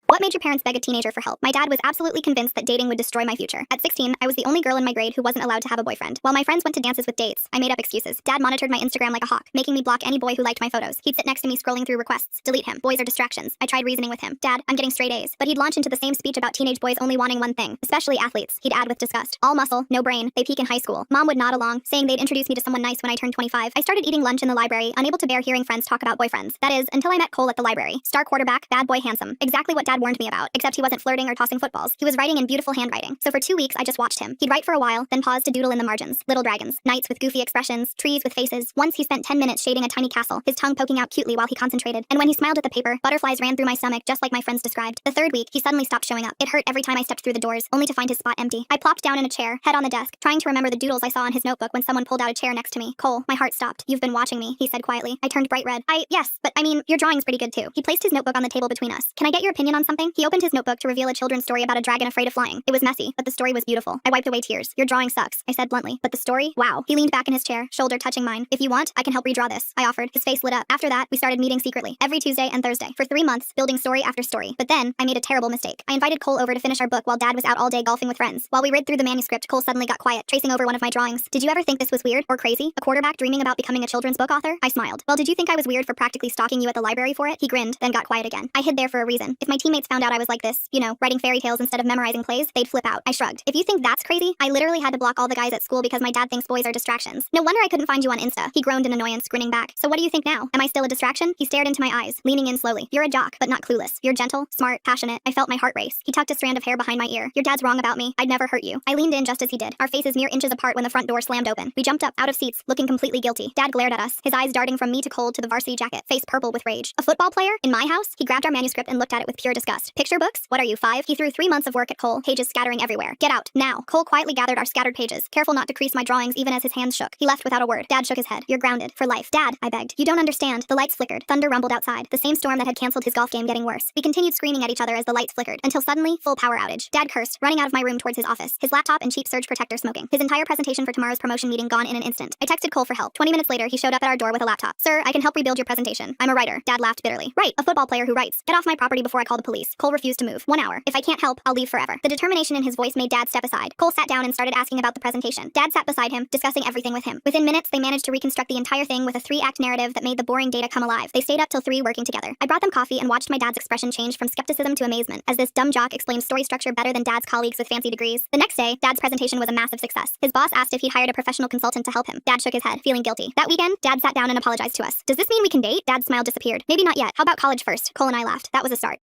What made your parents beg a teenager for help? My dad was absolutely convinced that dating would destroy my future. At 16, I was the only girl in my grade who wasn't allowed to have a boyfriend. While my friends went to dances with dates, I made up excuses. Dad monitored my Instagram like a hawk, making me block any boy who liked my photos. He'd sit next to me scrolling through requests. Delete him. Boys are distractions. I tried reasoning with him. Dad, I'm getting straight A's. But he'd launch into the same speech about teenage boys only wanting one thing, especially athletes. He'd add with disgust. All muscle, no brain. They peak in high school. Mom would nod along, saying they'd introduce me to someone nice when I turned 25. I started eating lunch in the library, unable to bear hearing friends talk about boyfriends. That is, until I met Cole at the library. Star quarterback, bad boy handsome. Exactly what Dad warned me about, except he wasn't flirting or tossing footballs. He was writing in beautiful handwriting. So for 2 weeks, I just watched him. He'd write for a while, then pause to doodle in the margins. Little dragons, knights with goofy expressions, trees with faces. Once he spent 10 minutes shading a tiny castle, his tongue poking out cutely while he concentrated. And when he smiled at the paper, butterflies ran through my stomach just like my friends described. The third week, he suddenly stopped showing up. It hurt every time I stepped through the doors, only to find his spot empty. I plopped down in a chair, head on the desk, trying to remember the doodles I saw in his notebook when someone pulled out a chair next to me. Cole, my heart stopped. You've been watching me, he said quietly. I turned bright red. Yes, but I mean, your drawing's pretty good too. He placed his notebook on the table between us. Can I get your opinion on something? He opened his notebook to reveal a children's story about a dragon afraid of flying. It was messy, but the story was beautiful. I wiped away tears. Your drawing sucks, I said bluntly. But the story? Wow. He leaned back in his chair, shoulder touching mine. If you want, I can help redraw this, I offered. His face lit up. After that, we started meeting secretly, every Tuesday and Thursday, for 3 months, building story after story. But then, I made a terrible mistake. I invited Cole over to finish our book while Dad was out all day golfing with friends. While we read through the manuscript, Cole suddenly got quiet, tracing over one of my drawings. Did you ever think this was weird or crazy? A quarterback dreaming about becoming a children's book author? I smiled. Well, did you think I was weird for practically stalking you at the library for it? He grinned, then got quiet again. I hid there for a reason. If my teammates found out I was like this, writing fairy tales instead of memorizing plays, they'd flip out. I shrugged. If you think that's crazy, I literally had to block all the guys at school because my dad thinks boys are distractions. No wonder I couldn't find you on Insta. He groaned in annoyance, grinning back. So what do you think now? Am I still a distraction? He stared into my eyes, leaning in slowly. You're a jock, but not clueless. You're gentle, smart, passionate. I felt my heart race. He tucked a strand of hair behind my ear. Your dad's wrong about me. I'd never hurt you. I leaned in just as he did, our faces mere inches apart when the front door slammed open. We jumped up, out of seats, looking completely guilty. Dad glared at us, his eyes darting from me to Cole to the varsity jacket, face purple with rage. A football player? In my house? He grabbed our manuscript and looked at it with pure disgust. Picture books? What are you, 5? He threw 3 months of work at Cole, pages scattering everywhere. Get out, now. Cole quietly gathered our scattered pages, careful not to crease my drawings even as his hands shook. He left without a word. Dad shook his head. You're grounded. For life. Dad, I begged. You don't understand. The lights flickered. Thunder rumbled outside, the same storm that had canceled his golf game getting worse. We continued screaming at each other as the lights flickered, until suddenly, full power outage. Dad cursed, running out of my room towards his office, his laptop and cheap surge protector smoking. His entire presentation for tomorrow's promotion meeting gone in an instant. I texted Cole for help. 20 minutes later, he showed up at our door with a laptop. Sir, I can help rebuild your presentation. I'm a writer. Dad laughed bitterly. Right, a football player who writes. Get off my property before I call the police. Cole refused to move. 1 hour. If I can't help, I'll leave forever. The determination in his voice made Dad step aside. Cole sat down and started asking about the presentation. Dad sat beside him, discussing everything with him. Within minutes, they managed to reconstruct the entire thing with a 3-act narrative that made the boring data come alive. They stayed up till 3 working together. I brought them coffee and watched my dad's expression change from skepticism to amazement, as this dumb jock explained story structure better than Dad's colleagues with fancy degrees. The next day, Dad's presentation was a massive success. His boss asked if he'd hired a professional consultant to help him. Dad shook his head, feeling guilty. That weekend, Dad sat down and apologized to us. Does this mean we can date? Dad's smile disappeared. Maybe not yet. How about college first? Cole and I laughed. That was a start.